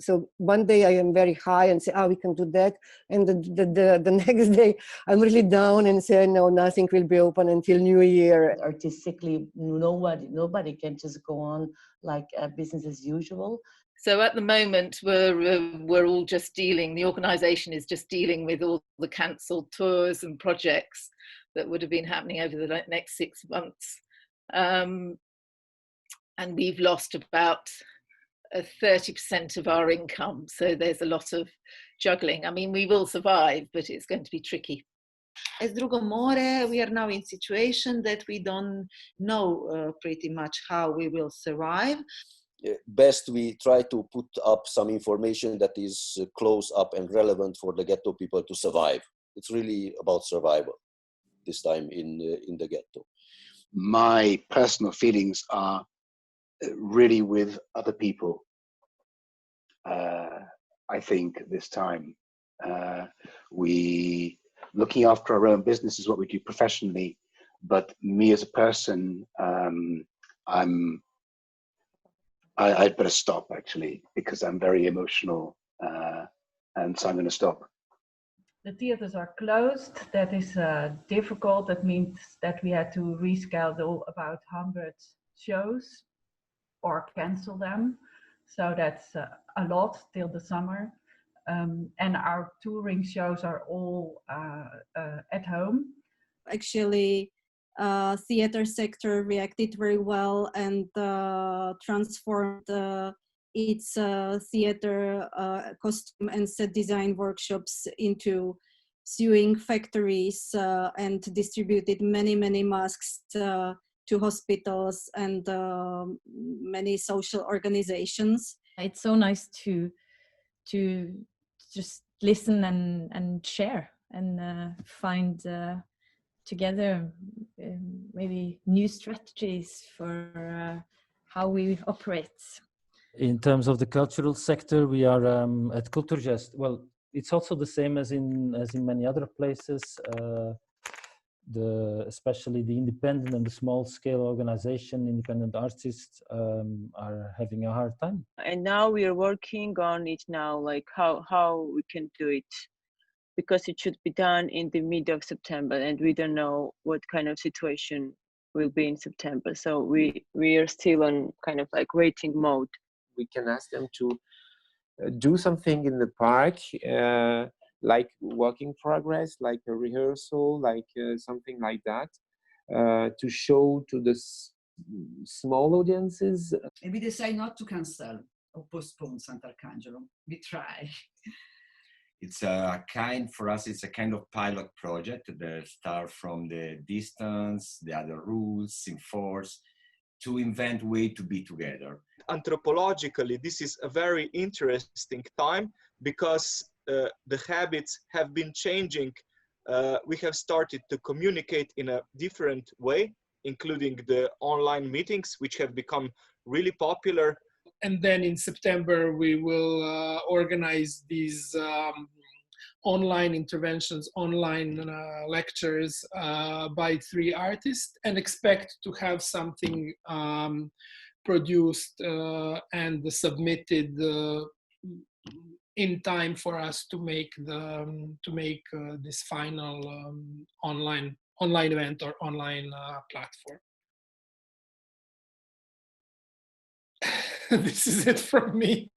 So one day I am very high and say, oh, we can do that. And the next day I'm really down and say, no, nothing will be open until New Year. Artistically, nobody can just go on like business as usual. So at the moment, we're all just dealing, the organisation is just dealing with all the cancelled tours and projects that would have been happening over the next 6 months. And we've lost about 30% of our income. So there's a lot of juggling. I mean, we will survive, but it's going to be tricky. As drugo more, we are now in situation that we don't know pretty much how we will survive. Best we try to put up some information that is close up and relevant for the ghetto people to survive. It's really about survival this time in the ghetto. My personal feelings are really with other people. I think this time we looking after our own business is what we do professionally, but me as a person, I'd better stop actually, because I'm very emotional, and so I'm going to stop. The theaters are closed. That is difficult. That means that we had to reschedule about 100 shows or cancel them. So that's a lot till the summer. And our touring shows are all at home. Actually, theater sector reacted very well and transformed its theater costume and set design workshops into sewing factories and distributed many masks to hospitals and many social organizations. It's so nice to just listen and share and find together maybe new strategies for how we operate. In terms of the cultural sector, we are at Podjed. Well, it's also the same as in many other places. Especially the independent and the small-scale organization, independent artists are having a hard time. And now we are working on it now, like how we can do it, because it should be done in the mid of September, and we don't know what kind of situation will be in September. So we are still on kind of like waiting mode. We can ask them to do something in the park, like work in progress, like a rehearsal, like something like that, to show to the small audiences. And we decide not to cancel or postpone Sant'Arcangelo. We try. It's for us, it's a kind of pilot project that starts from the distance, the other rules, enforce, to invent way to be together. Anthropologically, this is a very interesting time because the habits have been changing. We have started to communicate in a different way, including the online meetings, which have become really popular. And then in September, we will organize these online interventions, online lectures by 3 artists, and expect to have something produced and submitted in time for us to make this final online event or online platform. This is it from me.